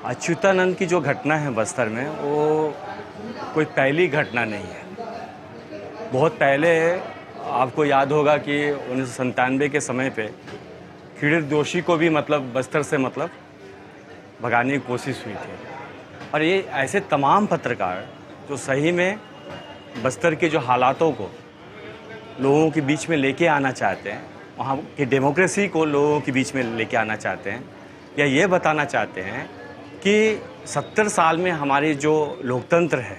अच्युतानंद की जो घटना है बस्तर में, वो कोई पहली घटना नहीं है। बहुत पहले आपको याद होगा कि 1997 के समय पे किरीट जोशी को भी बस्तर से भगाने की कोशिश हुई थी। और ये ऐसे तमाम पत्रकार जो सही में बस्तर के जो हालातों को लोगों के बीच में लेके आना चाहते हैं, वहाँ की डेमोक्रेसी को लोगों के बीच में लेके आना चाहते हैं, या ये बताना चाहते हैं कि 70 साल में हमारी जो लोकतंत्र है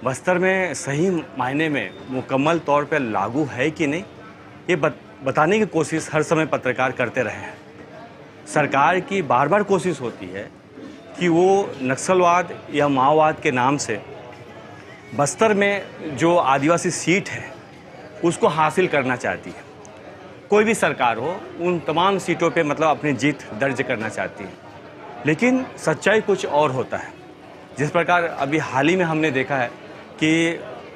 बस्तर में सही मायने में मुकम्मल तौर पर लागू है कि नहीं, ये बताने की कोशिश हर समय पत्रकार करते रहे हैं। सरकार की बार बार कोशिश होती है कि वो नक्सलवाद या माओवाद के नाम से बस्तर में जो आदिवासी सीट है उसको हासिल करना चाहती है। कोई भी सरकार हो, उन तमाम सीटों पे अपनी जीत दर्ज करना चाहती है, लेकिन सच्चाई कुछ और होता है। जिस प्रकार अभी हाल ही में हमने देखा है कि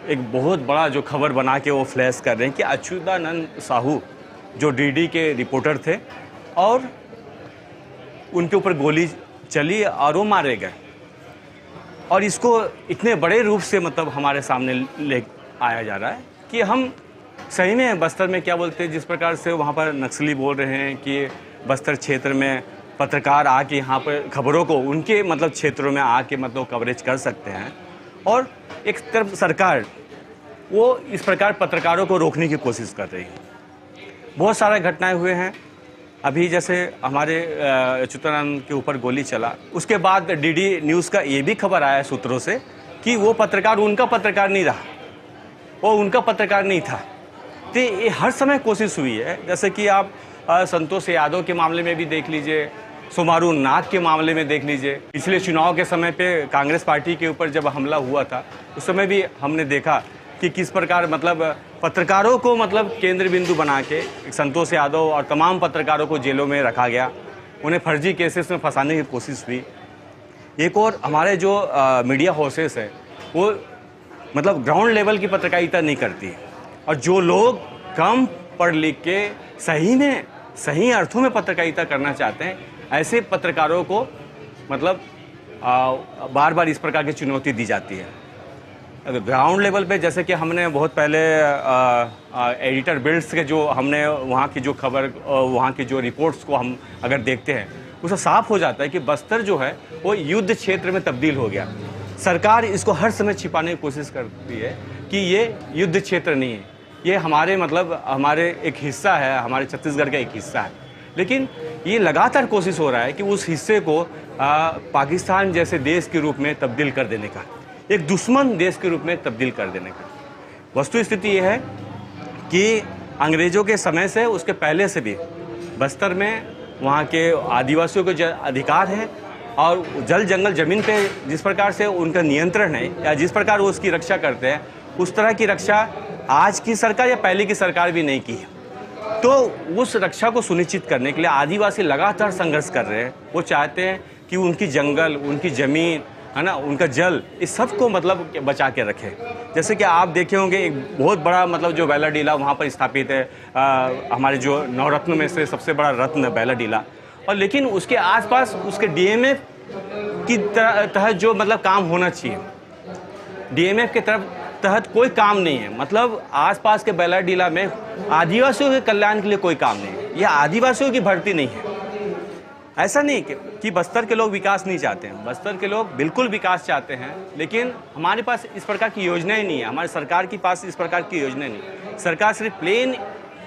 एक बहुत बड़ा जो खबर बना के वो फ्लैश कर रहे हैं कि अच्युतानंद साहू जो डीडी के रिपोर्टर थे और उनके ऊपर गोली चली और वो मारे गए। और इसको इतने बड़े रूप से हमारे सामने ले आया जा रहा है कि हम सही में बस्तर में क्या बोलते हैं, जिस प्रकार से वहाँ पर नक्सली बोल रहे हैं कि बस्तर क्षेत्र में पत्रकार आके यहाँ पर खबरों को उनके क्षेत्रों में आके कवरेज कर सकते हैं, और एक तरफ सरकार वो इस प्रकार पत्रकारों को रोकने की कोशिश कर रही है। बहुत सारे घटनाएं हुए हैं। अभी जैसे हमारे अच्युतानंद के ऊपर गोली चला, उसके बाद डीडी न्यूज़ का ये भी खबर आया सूत्रों से कि वो पत्रकार उनका पत्रकार नहीं रहा, वो उनका पत्रकार नहीं था। तो ये हर समय कोशिश हुई है। जैसे कि आप संतोष यादव के मामले में भी देख लीजिए, सोमारू नाथ के मामले में देख लीजिए। पिछले चुनाव के समय पे कांग्रेस पार्टी के ऊपर जब हमला हुआ था, उस समय भी हमने देखा कि किस प्रकार पत्रकारों को केंद्र बिंदु बना के संतोष यादव और तमाम पत्रकारों को जेलों में रखा गया, उन्हें फर्जी केसेस में फंसाने की कोशिश हुई। एक और हमारे जो मीडिया हाउसेस है वो ग्राउंड लेवल की पत्रकारिता नहीं करती, और जो लोग कम पढ़ लिख के सही में सही अर्थों में पत्रकारिता करना चाहते हैं, ऐसे पत्रकारों को बार बार इस प्रकार की चुनौती दी जाती है। ग्राउंड लेवल पे जैसे कि हमने बहुत पहले एडिटर बिल्ड्स के जो हमने वहाँ की जो खबर, वहाँ की जो रिपोर्ट्स को हम अगर देखते हैं, उससे साफ हो जाता है कि बस्तर जो है वो युद्ध क्षेत्र में तब्दील हो गया। सरकार इसको हर समय छिपाने की कोशिश करती है कि ये युद्ध क्षेत्र नहीं है, ये हमारे हमारे एक हिस्सा है, हमारे छत्तीसगढ़ का एक हिस्सा है। लेकिन ये लगातार कोशिश हो रहा है कि उस हिस्से को पाकिस्तान जैसे देश के रूप में तब्दील कर देने का, एक दुश्मन देश के रूप में तब्दील कर देने का। वस्तु स्थिति ये है कि अंग्रेज़ों के समय से, उसके पहले से भी बस्तर में वहाँ के आदिवासियों के अधिकार है, और जल जंगल ज़मीन पे जिस प्रकार से उनका नियंत्रण है या जिस प्रकार वो उसकी रक्षा करते हैं, उस तरह की रक्षा आज की सरकार या पहले की सरकार भी नहीं की है। तो उस रक्षा को सुनिश्चित करने के लिए आदिवासी लगातार संघर्ष कर रहे हैं। वो चाहते हैं कि उनकी जंगल, उनकी ज़मीन है ना, उनका जल, इस सब को बचा के रखें। जैसे कि आप देखे होंगे एक बहुत बड़ा जो बैलाडीला वहाँ पर स्थापित है, हमारे जो नवरत्न में से सबसे बड़ा रत्न बैलाडीला, और लेकिन उसके आसपास उसके डीएमएफ की तहत जो काम होना चाहिए, डीएमएफ के तहत कोई काम नहीं है। आसपास के बैलाडीला में आदिवासियों के कल्याण के लिए कोई काम नहीं है, यह आदिवासियों की भर्ती नहीं है। ऐसा नहीं कि बस्तर के लोग विकास नहीं चाहते हैं, बस्तर के लोग बिल्कुल विकास चाहते हैं, लेकिन हमारे पास इस प्रकार की योजनाएं नहीं है, हमारे सरकार के पास इस प्रकार की योजनाएं नहीं। सरकार सिर्फ प्लेन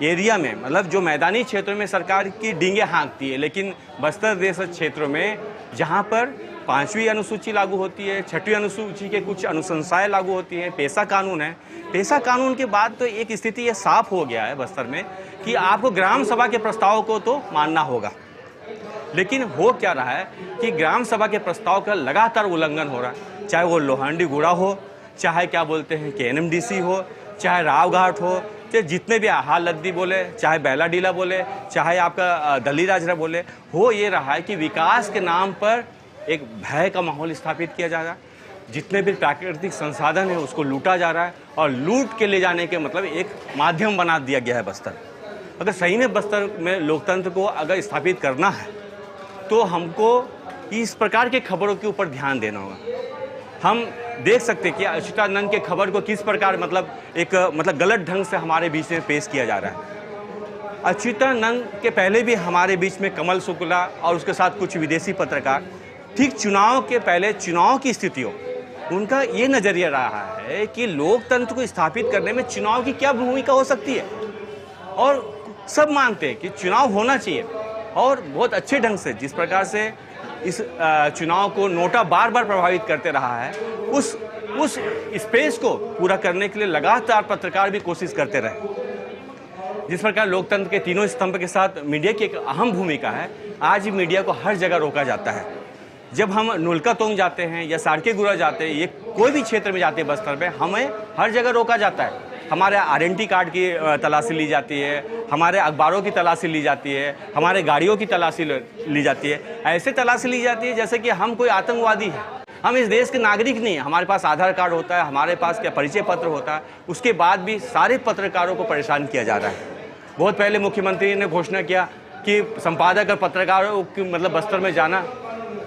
एरिया में जो मैदानी क्षेत्रों में सरकार की डींगे हाँकती है, लेकिन बस्तर जैसे क्षेत्रों में जहाँ पर 5वीं अनुसूची लागू होती है, 6वीं अनुसूची के कुछ अनुशंसाएं लागू होती हैं, पेशा कानून है, पेशा कानून के बाद तो एक स्थिति ये साफ हो गया है बस्तर में कि आपको ग्राम सभा के प्रस्ताव को तो मानना होगा। लेकिन हो क्या रहा है कि ग्राम सभा के प्रस्ताव का लगातार उल्लंघन हो रहा है, चाहे वो लोहांडी गुड़ा हो, चाहे क्या बोलते हैं KNMDC हो, चाहे रावघाट हो, चाहे जितने भी आहार लद्दी बोले, चाहे बैलाडीला बोले, चाहे आपका दलीराजरा बोले, हो ये रहा है कि विकास के नाम पर एक भय का माहौल स्थापित किया जा रहा है। जितने भी प्राकृतिक संसाधन है उसको लूटा जा रहा है, और लूट के ले जाने के एक माध्यम बना दिया गया है बस्तर। अगर सही में बस्तर में लोकतंत्र को अगर स्थापित करना है तो हमको इस प्रकार के खबरों के ऊपर ध्यान देना होगा। हम देख सकते हैं कि अच्युतानंद के खबर को किस प्रकार मतलब गलत ढंग से हमारे बीच में पेश किया जा रहा है। अच्युतानंद के पहले भी हमारे बीच में कमल शुक्ला और उसके साथ कुछ विदेशी पत्रकार ठीक चुनाव के पहले चुनाव की स्थितियों उनका ये नज़रिया रहा है कि लोकतंत्र को स्थापित करने में चुनाव की क्या भूमिका हो सकती है, और सब मानते हैं कि चुनाव होना चाहिए। और बहुत अच्छे ढंग से जिस प्रकार से इस चुनाव को नोटा बार बार प्रभावित करते रहा है, उस स्पेस को पूरा करने के लिए लगातार पत्रकार भी कोशिश करते रहे। जिस प्रकार लोकतंत्र के तीनों स्तंभ के साथ मीडिया की एक अहम भूमिका है, आज भी मीडिया को हर जगह रोका जाता है। जब हम नुलकातोंग जाते हैं या सारकेगुड़ा जाते हैं, ये कोई भी क्षेत्र में जाते हैं बस्तर में, हमें हर जगह रोका जाता है। हमारे आरएनटी कार्ड की तलाशी ली जाती है, हमारे अखबारों की तलाशी ली जाती है, हमारे गाड़ियों की तलाशी ली जाती है। ऐसे तलाशी ली जाती है जैसे कि हम कोई आतंकवादी हैं। हम इस देश के नागरिक नहीं हैं। हमारे पास आधार कार्ड होता है, हमारे पास क्या परिचय पत्र होता है, उसके बाद भी सारे पत्रकारों को परेशान किया जा रहा है। बहुत पहले मुख्यमंत्री ने घोषणा किया कि संपादक और पत्रकारों की बस्तर में जाना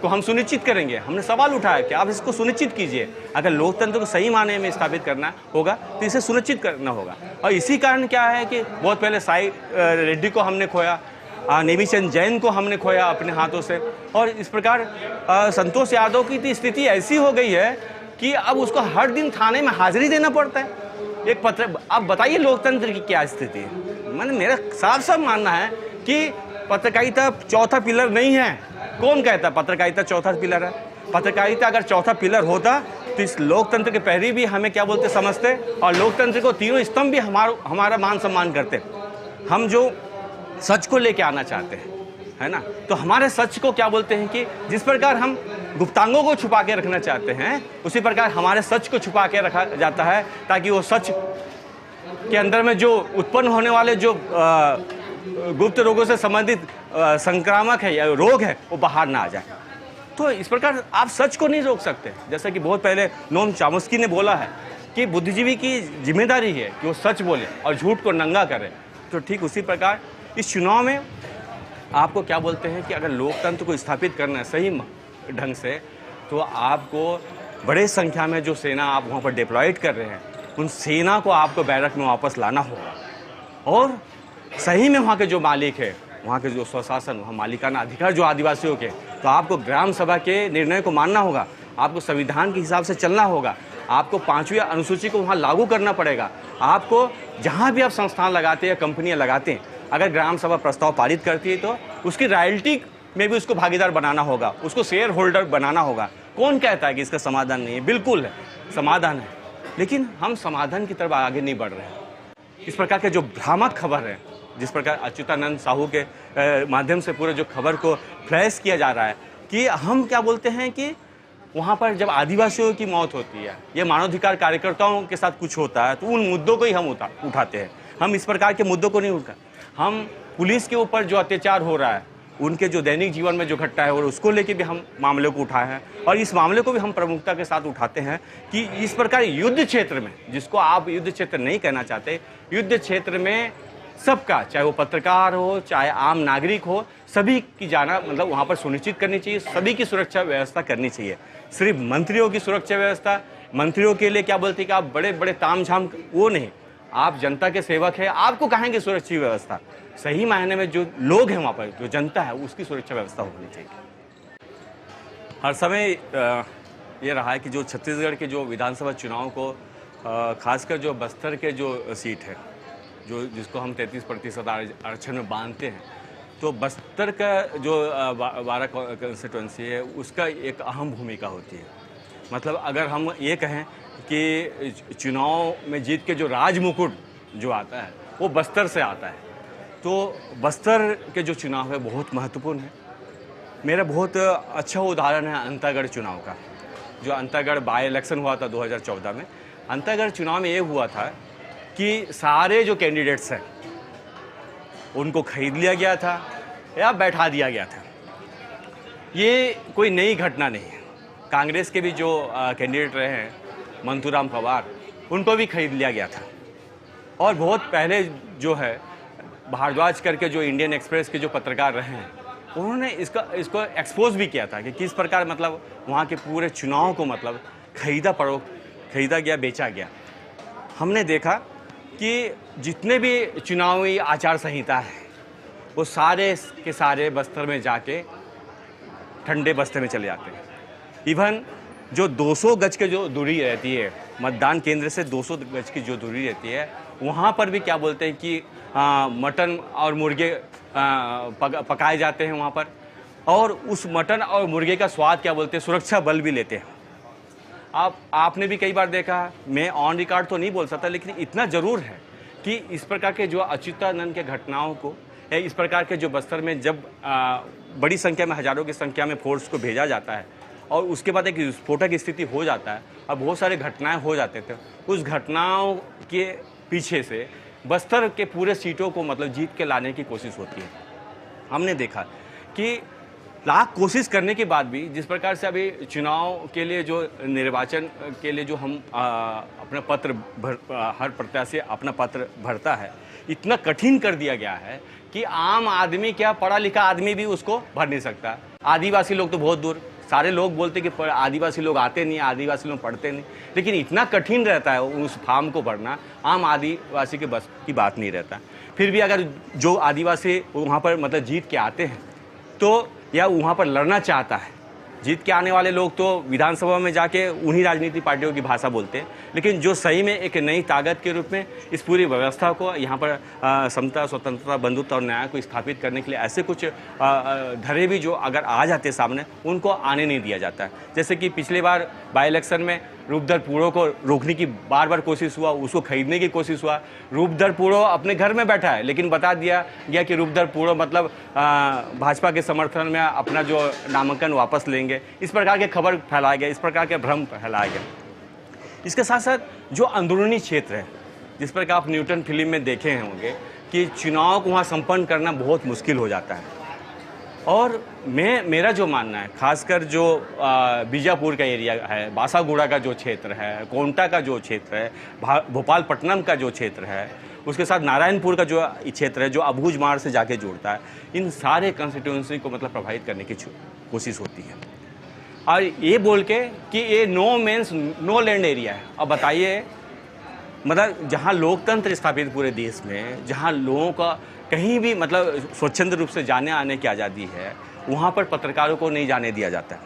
को हम सुनिश्चित करेंगे। हमने सवाल उठाया कि आप इसको सुनिश्चित कीजिए। अगर लोकतंत्र को सही मायने में स्थापित करना होगा तो इसे सुनिश्चित करना होगा। और इसी कारण क्या है कि बहुत पहले साई रेड्डी को हमने खोया, नेमीचंद जैन को हमने खोया अपने हाथों से, और इस प्रकार संतोष यादव की तो स्थिति ऐसी हो गई है कि अब उसको हर दिन थाने में हाजिरी देना पड़ता है। एक पत्र, अब बताइए लोकतंत्र की क्या स्थिति है। मैंने मेरा साफ साफ मानना है कि पत्रकारिता चौथा पिलर नहीं है। कौन कहता पत्रकारिता चौथा पिलर है? पत्रकारिता अगर चौथा पिलर होता तो इस लोकतंत्र के पहले भी हमें क्या बोलते समझते, और लोकतंत्र को तीनों स्तंभ भी हमारा मान सम्मान करते। हम जो सच को लेके आना चाहते हैं, है ना, तो हमारे सच को क्या बोलते हैं कि जिस प्रकार हम गुप्तांगों को छुपा के रखना चाहते हैं, उसी प्रकार हमारे सच को छुपा के रखा जाता है, ताकि वो सच के अंदर में जो उत्पन्न होने वाले जो गुप्त रोगों से संबंधित संक्रामक है या रोग है वो बाहर ना आ जाए। तो इस प्रकार आप सच को नहीं रोक सकते। जैसा कि बहुत पहले नोम चॉम्स्की ने बोला है कि बुद्धिजीवी की जिम्मेदारी है कि वो सच बोले और झूठ को नंगा करे। तो ठीक उसी प्रकार इस चुनाव में आपको क्या बोलते हैं कि अगर लोकतंत्र को स्थापित करना है सही ढंग से, तो आपको बड़े संख्या में जो सेना आप वहाँ पर डिप्लॉयड कर रहे हैं, उन सेना को आपको बैरक में वापस लाना होगा। और सही में वहाँ के जो मालिक है, वहाँ के जो स्वशासन, वहाँ मालिकाना अधिकार जो आदिवासियों के, तो आपको ग्राम सभा के निर्णय को मानना होगा, आपको संविधान के हिसाब से चलना होगा, आपको 5वीं अनुसूची को वहाँ लागू करना पड़ेगा। आपको जहाँ भी आप संस्थान लगाते हैं या कंपनियाँ लगाते हैं, अगर ग्राम सभा प्रस्ताव पारित करती है तो उसकी रॉयल्टी में भी उसको भागीदार बनाना होगा, उसको शेयर होल्डर बनाना होगा। कौन कहता है कि इसका समाधान नहीं है? बिल्कुल है, समाधान है, लेकिन हम समाधान की तरफ आगे नहीं बढ़ रहे हैं। इस प्रकार के जो भ्रामक खबर है, जिस प्रकार अच्युतानंद साहू के माध्यम से पूरे जो खबर को फ्लैश किया जा रहा है कि हम क्या बोलते हैं कि वहाँ पर जब आदिवासियों की मौत होती है या मानवाधिकार कार्यकर्ताओं के साथ कुछ होता है तो उन मुद्दों को ही हम उठाते हैं। हम इस प्रकार के मुद्दों को नहीं उठा। हम पुलिस के ऊपर जो अत्याचार हो रहा है, उनके जो दैनिक जीवन में जो घटना है और उसको लेके भी हम मामले को उठाए हैं, और इस मामले को भी हम प्रमुखता के साथ उठाते हैं कि इस प्रकार युद्ध क्षेत्र में, जिसको आप युद्ध क्षेत्र नहीं कहना चाहते, युद्ध क्षेत्र में सबका, चाहे वो पत्रकार हो चाहे आम नागरिक हो, सभी की जाना मतलब वहाँ पर सुनिश्चित करनी चाहिए, सभी की सुरक्षा व्यवस्था करनी चाहिए। सिर्फ मंत्रियों की सुरक्षा व्यवस्था, मंत्रियों के लिए क्या बोलते हैं कि आप बड़े बड़े तामझाम, वो नहीं। आप जनता के सेवक हैं, आपको कहेंगे सुरक्षा व्यवस्था, सही मायने में जो लोग हैं वहाँ पर, जो जनता है, उसकी सुरक्षा व्यवस्था होनी चाहिए। हर समय ये रहा है कि जो छत्तीसगढ़ के जो विधानसभा चुनाव को खासकर जो बस्तर के जो सीट है, जो जिसको हम 33% आरक्षण में बांधते हैं, तो बस्तर का जो 12 कंस्टिट्यूंसी है उसका एक अहम भूमिका होती है। मतलब अगर हम ये कहें कि चुनाव में जीत के जो राज मुकुट जो आता है वो बस्तर से आता है, तो बस्तर के जो चुनाव है बहुत महत्वपूर्ण है। मेरा बहुत अच्छा उदाहरण है अंतागढ़ चुनाव का। जो अंतागढ़ बाई इलेक्शन हुआ था 2014 में, अंतागढ़ चुनाव में ये हुआ था कि सारे जो कैंडिडेट्स हैं उनको खरीद लिया गया था या बैठा दिया गया था। ये कोई नई घटना नहीं है। कांग्रेस के भी जो कैंडिडेट रहे हैं मंतूराम पवार, उनको भी खरीद लिया गया था। और बहुत पहले जो है भारद्वाज करके जो इंडियन एक्सप्रेस के जो पत्रकार रहे हैं, उन्होंने इसको एक्सपोज भी किया था कि किस प्रकार मतलब वहाँ के पूरे चुनाव को मतलब खरीदा गया, बेचा गया। हमने देखा कि जितने भी चुनावी आचार संहिता है वो सारे के सारे बस्तर में जाके ठंडे बस्ते में चले जाते हैं। इवन जो 200 गज की जो दूरी रहती है मतदान केंद्र से, 200 गज की जो दूरी रहती है, वहाँ पर भी क्या बोलते हैं कि मटन और मुर्गे पकाए जाते हैं वहाँ पर, और उस मटन और मुर्गे का स्वाद क्या बोलते हैं सुरक्षा बल भी लेते हैं। आपने भी कई बार देखा, मैं ऑन रिकॉर्ड तो नहीं बोल सकता, लेकिन इतना ज़रूर है कि इस प्रकार के जो अच्युतानंद के घटनाओं को, इस प्रकार के जो बस्तर में जब बड़ी संख्या में, हज़ारों की संख्या में फोर्स को भेजा जाता है और उसके बाद एक विस्फोटक स्थिति हो जाता है और बहुत सारे घटनाएं हो जाते थे, उस घटनाओं के पीछे से बस्तर के पूरे सीटों को मतलब जीत के लाने की कोशिश होती है। हमने देखा कि लाख कोशिश करने के बाद भी जिस प्रकार से अभी चुनाव के लिए जो निर्वाचन के लिए जो हम अपना पत्र हर प्रत्याशी अपना पत्र भरता है, इतना कठिन कर दिया गया है कि आम आदमी क्या, पढ़ा लिखा आदमी भी उसको भर नहीं सकता। आदिवासी लोग तो बहुत दूर, सारे लोग बोलते कि आदिवासी लोग आते नहीं, आदिवासी लोग पढ़ते नहीं, लेकिन इतना कठिन रहता है उस फॉर्म को भरना, आम आदिवासी के बस की बात नहीं रहता। फिर भी अगर जो आदिवासी वहाँ पर मतलब जीत के आते हैं तो या वहाँ पर लड़ना चाहता है, जीत के आने वाले लोग तो विधानसभा में जाके उन्हीं राजनीतिक पार्टियों की भाषा बोलते हैं, लेकिन जो सही में एक नई ताकत के रूप में इस पूरी व्यवस्था को यहाँ पर समता, स्वतंत्रता, बंधुत्व और न्याय को स्थापित करने के लिए ऐसे कुछ धरे भी जो अगर आ जाते सामने, उनको आने नहीं दिया जाता है। जैसे कि पिछली बार बाई इलेक्शन में रूपधर पूरो को रोकने की बार बार कोशिश हुआ, उसको खरीदने की कोशिश हुआ। रूपधर पूरो अपने घर में बैठा है, लेकिन बता दिया गया कि रूपधर पूरो मतलब भाजपा के समर्थन में अपना जो नामांकन वापस लेंगे। इस प्रकार के खबर फैलाया गया, इस प्रकार के भ्रम फैलाया गया। इसके साथ साथ जो अंदरूनी क्षेत्र है, जिस प्रकार आप न्यूटन फिल्म में देखे होंगे कि चुनाव को वहाँ संपन्न करना बहुत मुश्किल हो जाता है। और मेरा जो मानना है, खासकर जो बीजापुर का एरिया है, बासागुड़ा का जो क्षेत्र है, कोंटा का जो क्षेत्र है, भोपालपट्टनम का जो क्षेत्र है, उसके साथ नारायणपुर का जो क्षेत्र है जो अबूझमाड़ से जाके जोड़ता है, इन सारे कंस्टिट्यूंसी को मतलब प्रभावित करने की कोशिश होती है। और ये बोल के कि ये no man's no land area है। अब बताइए, मतलब जहाँ लोकतंत्र स्थापित पूरे देश में, जहाँ लोगों का कहीं भी मतलब स्वच्छंद रूप से जाने आने की आज़ादी है, वहाँ पर पत्रकारों को नहीं जाने दिया जाता है,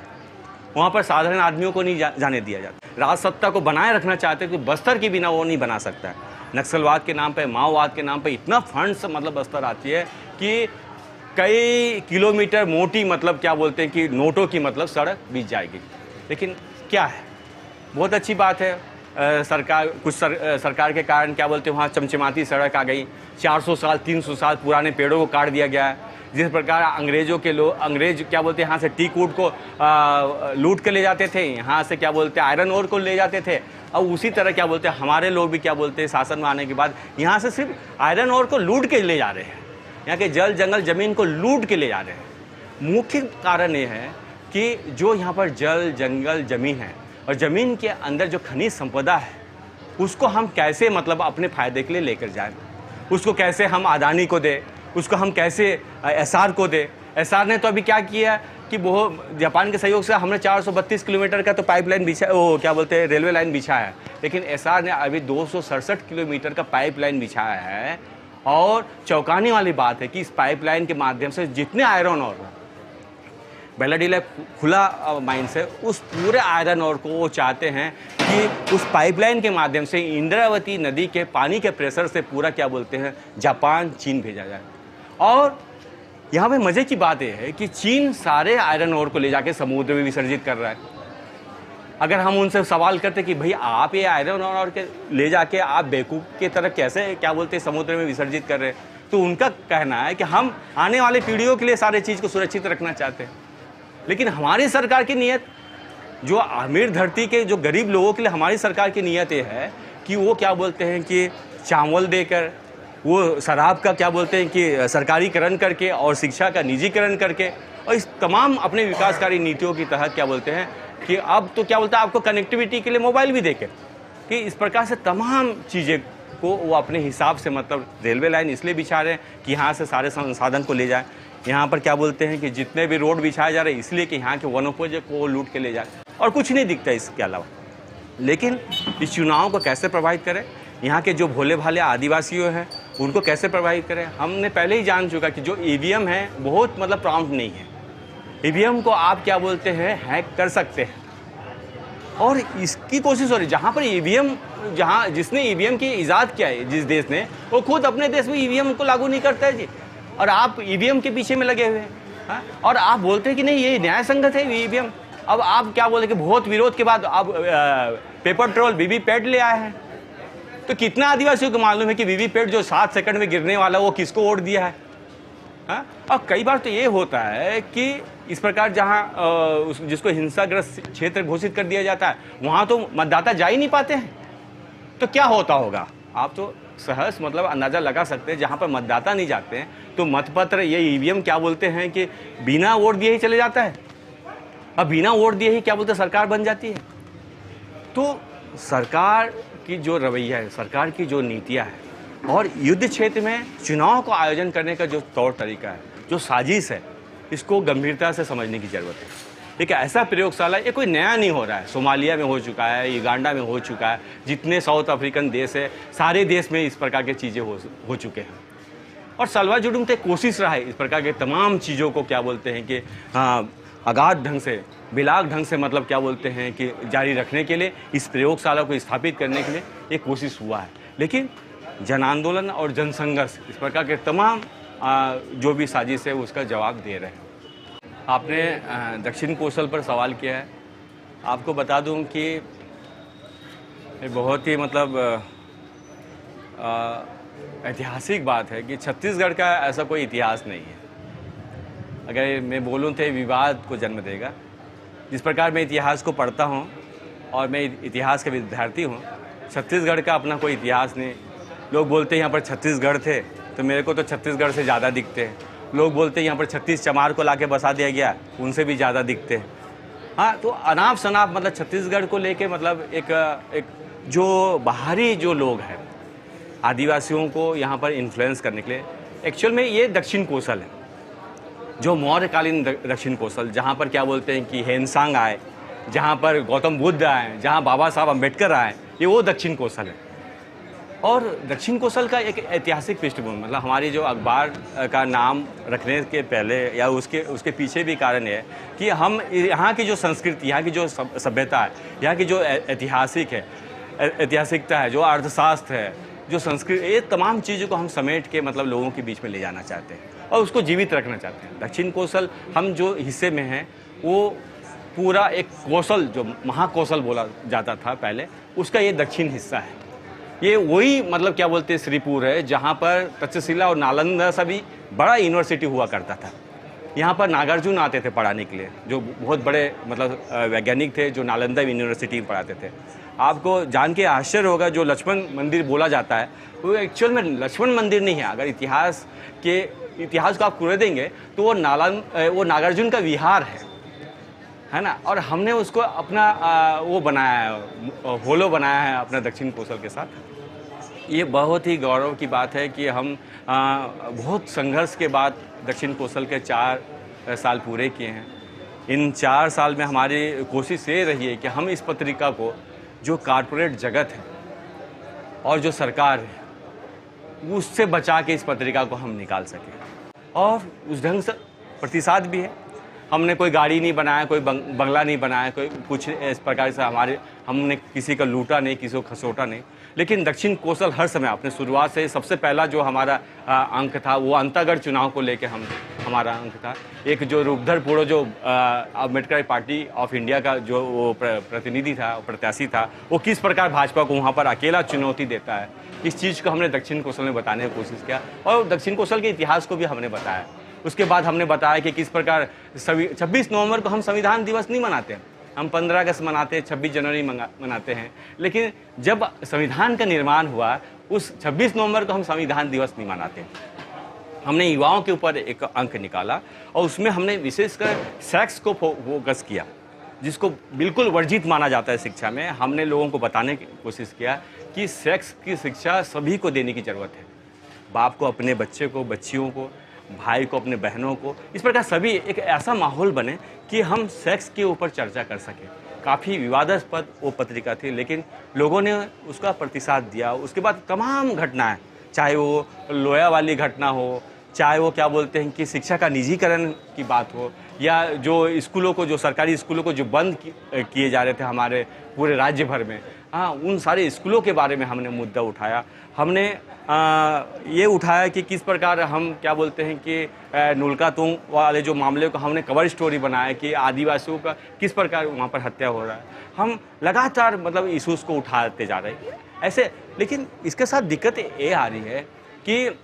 वहाँ पर साधारण आदमियों को नहीं जाने दिया जाता। राज सत्ता को बनाए रखना चाहते हैं तो बस्तर के बिना वो नहीं बना सकता है। नक्सलवाद के नाम पे, माओवाद के नाम पे इतना फंड्स मतलब बस्तर आती है कि कई किलोमीटर मोटी मतलब क्या बोलते हैं कि नोटों की मतलब सड़क बीत जाएगी। लेकिन क्या है, बहुत अच्छी बात है, सरकार के कारण क्या बोलते हैं वहाँ चमचमाती सड़क आ गई। 400 साल 300 साल पुराने पेड़ों को काट दिया गया है। जिस प्रकार अंग्रेज क्या बोलते हैं यहाँ से टीक वुड को लूट के ले जाते थे, यहाँ से क्या बोलते हैं आयरन ओर को ले जाते थे। अब उसी तरह क्या बोलते हैं हमारे लोग भी क्या बोलते हैं शासन में आने के बाद यहाँ से सिर्फ आयरन ओर को लूट के ले जा रहे हैं, यहाँ के जल जंगल ज़मीन को लूट के ले जा रहे हैं। मुख्य कारण ये है कि जो यहाँ पर जल जंगल ज़मीन है और ज़मीन के अंदर जो खनिज संपदा है, उसको हम कैसे मतलब अपने फ़ायदे के लिए लेकर जाएं, उसको कैसे हम अदानी को दें, उसको हम कैसे एसआर को दें। एसआर ने तो अभी क्या किया कि वो जापान के सहयोग से हमने 432 किलोमीटर का तो पाइपलाइन बिछा, वो क्या बोलते हैं रेलवे लाइन बिछाया है, लेकिन एसआर ने अभी 267 किलोमीटर का पाइपलाइन बिछाया है। और चौंकाने वाली बात है कि इस पाइपलाइन के माध्यम से जितने आयरन ओर बेलाडीला खुला माइन से उस पूरे आयरन ओर को वो चाहते हैं कि उस पाइपलाइन के माध्यम से इंद्रावती नदी के पानी के प्रेशर से पूरा क्या बोलते हैं जापान, चीन भेजा जाए। और यहाँ पे मज़े की बात यह है कि चीन सारे आयरन ओर को ले जाके समुद्र में विसर्जित कर रहा है। अगर हम उनसे सवाल करते कि भाई आप ये आयरन ओर के ले जाके आप बेवकूफ़ की तरह कैसे क्या बोलते हैं समुद्र में विसर्जित कर रहे हैं, तो उनका कहना है कि हम आने वाले पीढ़ियों के लिए सारे चीज़ को सुरक्षित रखना चाहते हैं। लेकिन हमारी सरकार की नीयत, जो अमीर धरती के जो गरीब लोगों के लिए हमारी सरकार की नीयत ये है कि वो क्या बोलते हैं कि चावल देकर, वो शराब का क्या बोलते हैं कि सरकारीकरण करके और शिक्षा का निजीकरण करके और इस तमाम अपने विकासकारी नीतियों के तहत क्या बोलते हैं कि अब तो क्या बोलते हैं आपको कनेक्टिविटी के लिए मोबाइल भी देके, कि इस प्रकार से तमाम चीज़ें को वो अपने हिसाब से मतलब रेलवे लाइन इसलिए बिछा रहे हैं कि यहाँ से सारे संसाधन को ले जाए। यहाँ पर क्या बोलते हैं कि जितने भी रोड बिछाए जा रहे हैं इसलिए कि यहाँ के वनोपज को लूट के ले जा रहे हैं और कुछ नहीं दिखता इसके अलावा। लेकिन इस चुनाव को कैसे प्रभावित करें, यहाँ के जो भोले भाले आदिवासियों हैं उनको कैसे प्रभावित करें, हमने पहले ही जान चुका कि जो ईवीएम है बहुत मतलब प्रॉम्प्ट नहीं है। ईवीएम को आप क्या बोलते हैं हैक कर सकते हैं और इसकी कोशिश हो रही है। जहाँ पर ईवीएम, जहाँ जिसने ईवीएम की ईजाद किया है जिस देश ने, वो खुद अपने देश में ईवीएम को लागू नहीं करता है जी, और आप ईवीएम के पीछे में लगे हुए हैं। और आप बोलते हैं कि नहीं ये न्याय संगत है ईवीएम। अब आप क्या बोलते हैं कि बहुत विरोध के बाद आप पेपर ट्रोल वीवीपैट ले आए हैं। तो कितना आदिवासियों को मालूम है कि वीवीपैट जो 7 सेकंड में गिरने वाला वो किसको वोट दिया है? हाँ, और कई बार तो ये होता है कि इस प्रकार जहाँ जिसको हिंसाग्रस्त क्षेत्र घोषित कर दिया जाता है वहाँ तो मतदाता जा ही नहीं पाते हैं। तो क्या होता होगा आप तो सहज मतलब अंदाज़ा लगा सकते हैं। जहाँ पर मतदाता नहीं जाते हैं तो मतपत्र ये ईवीएम क्या बोलते हैं कि बिना वोट दिए ही चले जाता है, अब बिना वोट दिए ही क्या बोलते हैं सरकार बन जाती है। तो सरकार की जो रवैया है, सरकार की जो नीतियाँ है और युद्ध क्षेत्र में चुनाव को आयोजन करने का जो तौर तरीका है, जो साजिश है, इसको गंभीरता से समझने की ज़रूरत है। ठीक है, ऐसा प्रयोगशाला ये कोई नया नहीं हो रहा है। सोमालिया में हो चुका है, युगांडा में हो चुका है, जितने साउथ अफ्रीकन देश है सारे देश में इस प्रकार की चीज़ें हो चुके हैं। और सल्वाजुडू में कोशिश रहा है इस प्रकार के तमाम चीज़ों को क्या बोलते हैं कि हाँ अगाध ढंग से, बिलाग ढंग से मतलब क्या बोलते हैं कि जारी रखने के लिए, इस प्रयोगशाला को स्थापित करने के लिए ये कोशिश हुआ है। लेकिन जन आंदोलन और जनसंघर्ष इस प्रकार के तमाम जो भी साजिश है उसका जवाब दे रहे हैं। आपने दक्षिण कौशल पर सवाल किया है। आपको बता दूं कि बहुत ही मतलब ऐतिहासिक बात है कि छत्तीसगढ़ का ऐसा कोई इतिहास नहीं है। अगर मैं बोलूं तो विवाद को जन्म देगा। जिस प्रकार मैं इतिहास को पढ़ता हूं और मैं इतिहास का विद्यार्थी हूं, छत्तीसगढ़ का अपना कोई इतिहास नहीं। लोग बोलते हैं यहाँ पर छत्तीसगढ़ थे, तो मेरे को तो छत्तीसगढ़ से ज़्यादा दिखते हैं। लोग बोलते हैं यहाँ पर 36 चमार को लाके बसा दिया गया, उनसे भी ज़्यादा दिखते हैं। हाँ, तो अनाप शनाप मतलब छत्तीसगढ़ को लेके मतलब एक जो बाहरी जो लोग हैं आदिवासियों को यहाँ पर इन्फ्लुएंस करने के लिए, एक्चुअल में ये दक्षिण कौशल है, जो मौर्यकालीन दक्षिण कौशल, जहाँ पर क्या बोलते हैं कि हेनसांग आए, जहाँ पर गौतम बुद्ध आए, जहाँ बाबा साहब अम्बेडकर आए, ये वो दक्षिण कौशल है। और दक्षिण कौशल का एक ऐतिहासिक पृष्ठभूमि, मतलब हमारी जो अखबार का नाम रखने के पहले या उसके पीछे भी कारण है कि हम यहाँ की जो संस्कृति, यहाँ की जो सभ्यता है, यहाँ की जो ऐतिहासिकता है, जो अर्थशास्त्र है, जो संस्कृति, ये तमाम चीज़ों को हम समेट के मतलब लोगों के बीच में ले जाना चाहते हैं और उसको जीवित रखना चाहते हैं। दक्षिण कौशल हम जो हिस्से में हैं वो पूरा एक कौशल, जो महाकौशल बोला जाता था पहले, उसका ये दक्षिण हिस्सा है। ये वही मतलब क्या बोलते हैं श्रीपुर है, जहाँ पर तक्षशिला और नालंदा सा भी बड़ा यूनिवर्सिटी हुआ करता था। यहाँ पर नागार्जुन आते थे पढ़ाने के लिए, जो बहुत बड़े मतलब वैज्ञानिक थे, जो नालंदा यूनिवर्सिटी में पढ़ाते थे। आपको जान के आश्चर्य होगा, जो लक्ष्मण मंदिर बोला जाता है वो एक्चुअल में लक्ष्मण मंदिर नहीं है। अगर इतिहास को आप कुरे देंगे तो वो नागार्जुन का विहार है ना। और हमने उसको अपना वो बनाया है, होलो बनाया है अपना दक्षिण कौशल के साथ। ये बहुत ही गौरव की बात है कि हम बहुत संघर्ष के बाद दक्षिण कौशल के 4 साल पूरे किए हैं। इन 4 साल में हमारी कोशिश ये रही है कि हम इस पत्रिका को, जो कॉरपोरेट जगत है और जो सरकार है, उससे बचा के इस पत्रिका को हम निकाल सकें। और उस ढंग से प्रतिसाद भी है। हमने कोई गाड़ी नहीं बनाया, कोई बंगला नहीं बनाया, कोई कुछ इस प्रकार से हमने किसी का लूटा नहीं, किसी को खसोटा नहीं। लेकिन दक्षिण कौशल हर समय अपने शुरुआत से सबसे पहला जो हमारा अंक था वो अंतागढ़ चुनाव को लेके हमारा अंक था। एक जो रूपधर जो अम्बेडकर पार्टी ऑफ इंडिया का जो वो प्रतिनिधि था, प्रत्याशी था, वो किस प्रकार भाजपा को वहाँ पर अकेला चुनौती देता है, इस चीज़ को हमने दक्षिण कौशल में बताने की कोशिश किया और दक्षिण कौशल के इतिहास को भी हमने बताया। उसके बाद हमने बताया कि किस प्रकार 26 नवंबर को हम संविधान दिवस नहीं मनाते, हम 15 अगस्त मनाते हैं, 26 जनवरी मनाते हैं। लेकिन जब संविधान का निर्माण हुआ उस 26 नवंबर को हम संविधान दिवस नहीं मनाते। हमने युवाओं के ऊपर एक अंक निकाला और उसमें हमने विशेषकर सेक्स को फोकस किया, जिसको बिल्कुल वर्जित माना जाता है शिक्षा में। हमने लोगों को बताने की कोशिश किया कि सेक्स की शिक्षा सभी को देने की ज़रूरत है। बाप को अपने बच्चे को, बच्चियों को भाई को, अपने बहनों को, इस प्रकार सभी एक ऐसा माहौल बने कि हम सेक्स के ऊपर चर्चा कर सकें। काफ़ी विवादास्पद वो पत्रिका थी, लेकिन लोगों ने उसका प्रतिसाद दिया। उसके बाद तमाम घटनाएं, चाहे वो लोया वाली घटना हो, चाहे वो क्या बोलते हैं कि शिक्षा का निजीकरण की बात हो, या जो स्कूलों को, जो सरकारी स्कूलों को जो बंद किए जा रहे थे हमारे पूरे राज्य भर में, हाँ, उन सारे स्कूलों के बारे में हमने मुद्दा उठाया। हमने ये उठाया कि किस प्रकार हम क्या बोलते हैं कि नुल्कातोंग वाले जो मामले को हमने कवर स्टोरी बनाया कि आदिवासियों का किस प्रकार वहाँ पर हत्या हो रहा है। हम लगातार मतलब इशूज़ को उठाते जा रहे हैं ऐसे। लेकिन इसके साथ दिक्कत ये आ रही है कि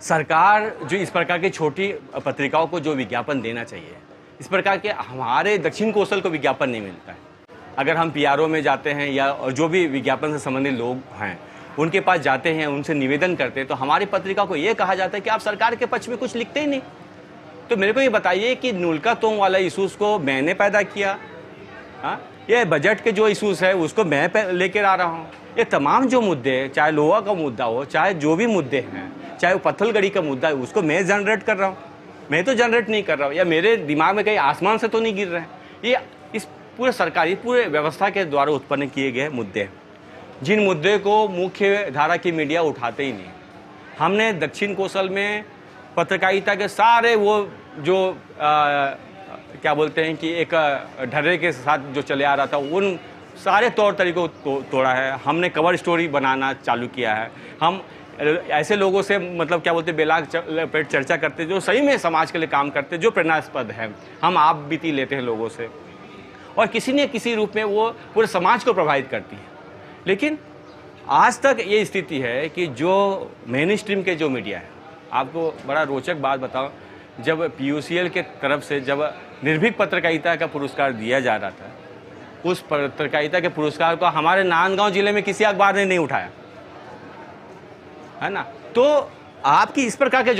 सरकार जो इस प्रकार की छोटी पत्रिकाओं को जो विज्ञापन देना चाहिए, इस प्रकार के हमारे दक्षिण कोसल को विज्ञापन नहीं मिलता है। अगर हम पीआरओ में जाते हैं या जो भी विज्ञापन से संबंधित लोग हैं उनके पास जाते हैं, उनसे निवेदन करते हैं, तो हमारी पत्रिका को ये कहा जाता है कि आप सरकार के पक्ष में कुछ लिखते ही नहीं। तो मेरे को ये बताइए कि नुल्कातोंग वाला इशूज़ को मैंने पैदा किया, हाँ, ये बजट के जो इशूज़ है उसको मैं लेकर आ रहा हूँ। ये तमाम जो मुद्दे, चाहे लोहा का मुद्दा हो, चाहे जो भी मुद्दे हैं, चाहे वो पत्थलगड़ी का मुद्दा है, उसको मैं जनरेट कर रहा हूँ। मैं तो जनरेट नहीं कर रहा हूँ, या मेरे दिमाग में कहीं आसमान से तो नहीं गिर रहे हैं। ये इस पूरे सरकारी पूरे व्यवस्था के द्वारा उत्पन्न किए गए मुद्दे हैं, जिन मुद्दे को मुख्य धारा की मीडिया उठाते ही नहीं। हमने दक्षिण कोसल में पत्रकारिता के सारे वो जो क्या बोलते हैं कि एक ढर्रे के साथ जो चले आ रहा था, उन सारे तौर तरीकों को तोड़ा है। हमने कवर स्टोरी बनाना चालू किया है। हम ऐसे लोगों से मतलब क्या बोलते हैं बेलाग पेट चर्चा करते जो सही में समाज के लिए काम करते, जो प्रेरणास्पद है। हम आप बीती लेते हैं लोगों से, और किसी न किसी रूप में वो पूरे समाज को प्रभावित करती है। लेकिन आज तक ये स्थिति है कि जो मेन स्ट्रीम के जो मीडिया है, आपको बड़ा रोचक बात बताऊं, जब PUCL के तरफ से जब निर्भीक पत्रकारिता का पुरस्कार दिया जा रहा था, उस पत्रकारिता के पुरस्कार को हमारे नांदगांव जिले में किसी अखबार ने नहीं उठाया, है ना। तो आपकी इस प्रकार के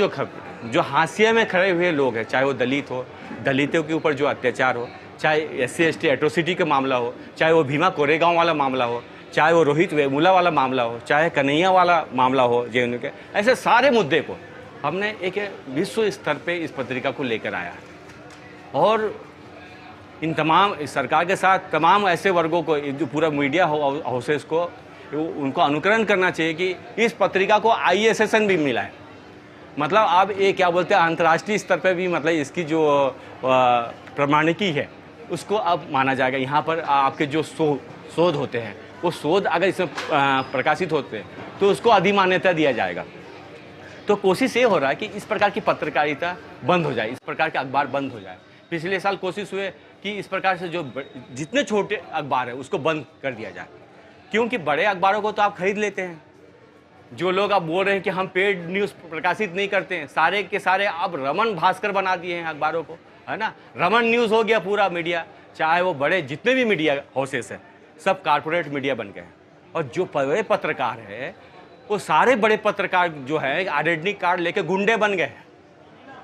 जो हाशिए में खड़े हुए लोग हैं, चाहे वो दलित हो, दलितों के ऊपर जो अत्याचार हो, चाहे SC ST एट्रोसिटी का मामला हो, चाहे वो भीमा कोरेगांव वाला मामला हो, चाहे वो रोहित वेमुला वाला मामला हो, चाहे कन्हैया वाला मामला हो JNU के, ऐसे सारे मुद्दे को हमने एक विश्व स्तर पे इस पत्रिका को लेकर आया। और इन तमाम सरकार के साथ तमाम ऐसे वर्गों को, जो पूरा मीडिया हाउसेस को, उनको अनुकरण करना चाहिए कि इस पत्रिका को ISSN भी मिला है। मतलब आप ये क्या बोलते हैं, अंतर्राष्ट्रीय स्तर पे भी मतलब इसकी जो प्रमाणिकी है उसको अब माना जाएगा। यहाँ पर आपके जो शोध होते हैं, वो शोध अगर इसमें प्रकाशित होते हैं तो उसको अधिमान्यता दिया जाएगा। तो कोशिश ये हो रहा है कि इस प्रकार की पत्रकारिता बंद हो जाए, इस प्रकार के अखबार बंद हो जाए। पिछले साल कोशिश हुए कि इस प्रकार से जो जितने छोटे अखबार है उसको बंद कर दिया जाए, क्योंकि बड़े अखबारों को तो आप खरीद लेते हैं। जो लोग आप बोल रहे हैं कि हम पेड न्यूज़ प्रकाशित नहीं करते हैं, सारे के सारे आप रमन भास्कर बना दिए हैं अखबारों को, है ना। रमन न्यूज़ हो गया पूरा मीडिया, चाहे वो बड़े जितने भी मीडिया हाउसेस हैं सब कारपोरेट मीडिया बन गए हैं। और जो बड़े पत्रकार है वो सारे बड़े पत्रकार जो है आइडेंटिटी कार्ड लेके गुंडे बन गए।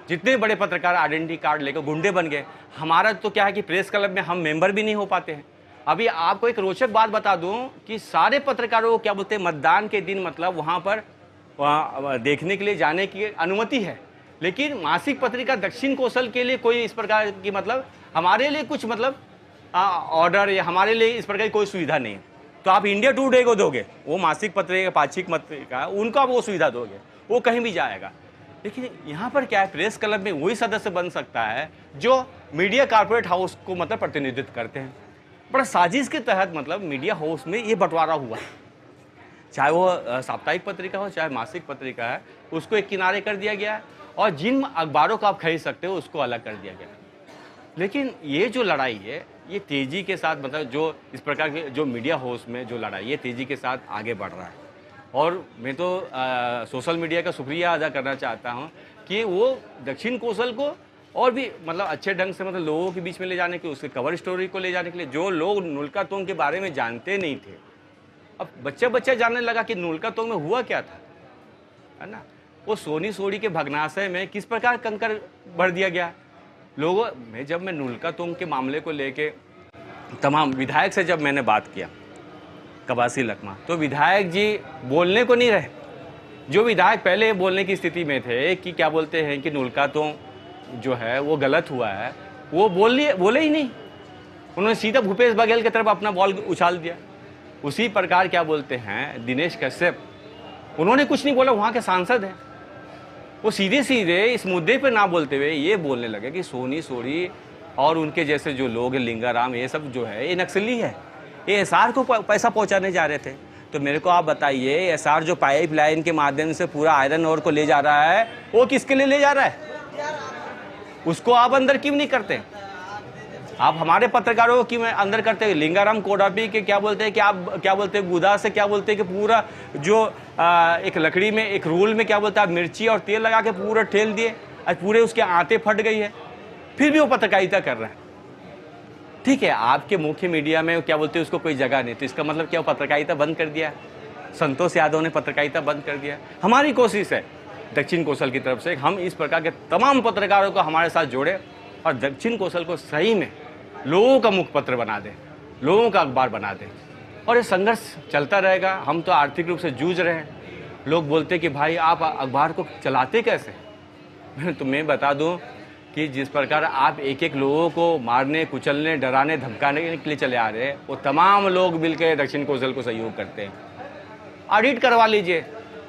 जितने बड़े पत्रकार आइडेंटिटी कार्ड लेकर गुंडे बन गए। हमारा तो क्या है कि प्रेस क्लब में हम मेंबर भी नहीं हो पाते हैं। अभी आपको एक रोचक बात बता दूं कि सारे पत्रकारों को क्या बोलते हैं, मतदान के दिन मतलब वहाँ पर देखने के लिए जाने की अनुमति है, लेकिन मासिक पत्रिका दक्षिण कौशल के लिए कोई इस प्रकार की मतलब हमारे लिए कुछ मतलब ऑर्डर या हमारे लिए इस प्रकार की कोई सुविधा नहीं है। तो आप इंडिया टुडे को दोगे, वो मासिक पत्रिका पाक्षिक पत्रिका, उनको आप वो सुविधा दोगे, वो कहीं भी जाएगा। लेकिन यहाँ पर क्या है, प्रेस क्लब में वही सदस्य बन सकता है जो मीडिया कॉर्पोरेट हाउस को मतलब प्रतिनिधित्व करते हैं। बड़ा साजिश के तहत मतलब मीडिया हाउस में ये बंटवारा हुआ है, चाहे वो साप्ताहिक पत्रिका हो चाहे मासिक पत्रिका है, उसको एक किनारे कर दिया गया है और जिन अखबारों को आप खरीद सकते हो उसको अलग कर दिया गया है। लेकिन ये जो लड़ाई है ये तेज़ी के साथ मतलब जो इस प्रकार के जो मीडिया हाउस में जो लड़ाई है तेज़ी के साथ आगे बढ़ रहा है। और मैं तो सोशल मीडिया का शुक्रिया अदा करना चाहता हूँ कि वो दक्षिण कौशल को और भी मतलब अच्छे ढंग से मतलब लोगों के बीच में ले जाने के, उसके कवर स्टोरी को ले जाने के लिए, जो लोग नुल्कातोंग के बारे में जानते नहीं थे अब बच्चा जानने लगा कि नुल्कातोंग में हुआ क्या था, है ना। वो सोनी सोड़ी के भग्नाशय में किस प्रकार कंकर भर दिया गया लोगों में। जब मैं नुल्कातोंग के मामले को लेके तमाम विधायक से जब मैंने बात किया, कबासी लकमा, तो विधायक जी बोलने को नहीं रहे। जो विधायक पहले बोलने की स्थिति में थे कि क्या बोलते हैं कि नुल्का तो जो है वो गलत हुआ है, वो बोले ही नहीं। उन्होंने सीधा भूपेश बघेल की तरफ अपना बॉल उछाल दिया। उसी प्रकार क्या बोलते हैं दिनेश कश्यप, उन्होंने कुछ नहीं बोला, वहाँ के सांसद हैं, वो सीधे सीधे इस मुद्दे पर ना बोलते हुए ये बोलने लगे कि सोनी सोरी और उनके जैसे जो लोग हैं, लिंगाराम, ये सब जो है ये नक्सली है, ये एसआर को पैसा पहुंचाने जा रहे थे। तो मेरे को आप बताइए, एसआर जो पाइपलाइन के माध्यम से पूरा आयरन ओर को ले जा रहा है, वो किसके लिए ले जा रहा है? उसको आप अंदर क्यों नहीं करते? आप हमारे पत्रकारों को क्यों अंदर करते हैं? लिंगाराम कोडापी के क्या बोलते हैं कि आप क्या बोलते हैं, गुदा से क्या बोलते हैं कि पूरा जो एक लकड़ी में एक रोल में क्या बोलते हैं आप मिर्ची और तेल लगा के पूरा ठेल दिए, आज पूरे उसके आंतें फट गई है, फिर भी वो पत्रकारिता कर रहा है। ठीक है, आपके मुख्य मीडिया में क्या बोलते हैं उसको कोई जगह नहीं, तो इसका मतलब क्या, पत्रकारिता बंद कर दिया? संतोष यादव ने पत्रकारिता बंद कर दिया। हमारी कोशिश है दक्षिण कौशल की तरफ से, हम इस प्रकार के तमाम पत्रकारों को हमारे साथ जोड़े और दक्षिण कौशल को सही में लोगों का मुखपत्र बना दें, लोगों का अखबार बना दें, और ये संघर्ष चलता रहेगा। हम तो आर्थिक रूप से जूझ रहे हैं। लोग बोलते कि भाई आप अखबार को चलाते कैसे? तो मैं बता दूं कि जिस प्रकार आप एक एक लोगों को मारने, कुचलने, डराने, धमकाने के लिए चले आ रहे हैं, वो तमाम लोग मिलकर दक्षिण कौशल को सहयोग करते हैं। ऑडिट करवा लीजिए,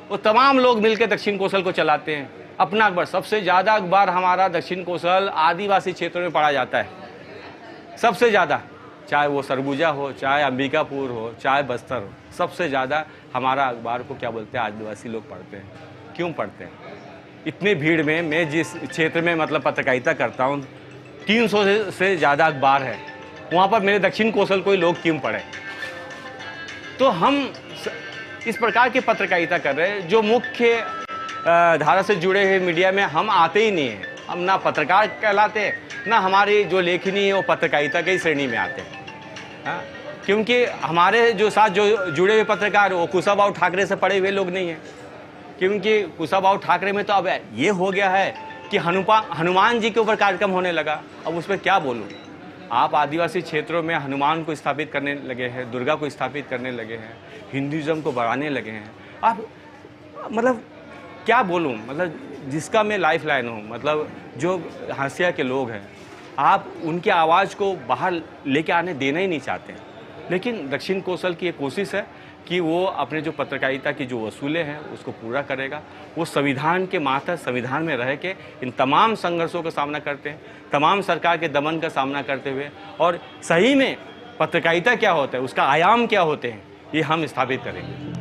वो तमाम लोग मिलकर दक्षिण कौशल को चलाते हैं। अपना अखबार, सबसे ज़्यादा अखबार हमारा दक्षिण कौशल आदिवासी क्षेत्रों में पढ़ा जाता है, सबसे ज़्यादा, चाहे वो सरगुजा हो, चाहे अंबिकापुर हो, चाहे बस्तर हो, सबसे ज़्यादा हमारा अखबार को क्या बोलते हैं आदिवासी लोग पढ़ते हैं। क्यों पढ़ते हैं? इतनी भीड़ में मैं जिस क्षेत्र में मतलब पत्रकारिता करता हूँ, 300 से ज़्यादा अखबार है, वहाँ पर मेरे दक्षिण कौशल को ही लोग क्यों पढ़े? तो हम इस प्रकार की पत्रकारिता कर रहे हैं जो मुख्य धारा से जुड़े हुए मीडिया में हम आते ही नहीं हैं। हम ना पत्रकार कहलाते हैं, ना हमारी जो लेखनी है वो पत्रकारिता की श्रेणी में आते हैं। हाँ, क्योंकि हमारे जो साथ जो जुड़े हुए पत्रकार वो कुशाभाऊ ठाकरे से पढ़े हुए लोग नहीं हैं। क्योंकि कुशाभाऊ ठाकरे में तो अब ये हो गया है कि हनुमान जी के ऊपर कार्यक्रम होने लगा। अब उस पर क्या बोलूँ? आप आदिवासी क्षेत्रों में हनुमान को स्थापित करने लगे हैं, दुर्गा को स्थापित करने लगे हैं, हिंदुज़म को बढ़ाने लगे हैं। आप मतलब क्या बोलूँ, मतलब जिसका मैं लाइफ लाइन हूँ, मतलब जो हाशिया के लोग हैं, आप उनकी आवाज़ को बाहर लेके आने देना ही नहीं चाहते हैं। लेकिन दक्षिण कौशल की एक कोशिश है कि वो अपने जो पत्रकारिता की जो वसूले हैं उसको पूरा करेगा। वो संविधान के मातहत, संविधान में रह के इन तमाम संघर्षों का सामना करते हैं, तमाम सरकार के दमन का सामना करते हुए, और सही में पत्रकारिता क्या होता है, उसका आयाम क्या होते हैं, ये हम स्थापित करेंगे।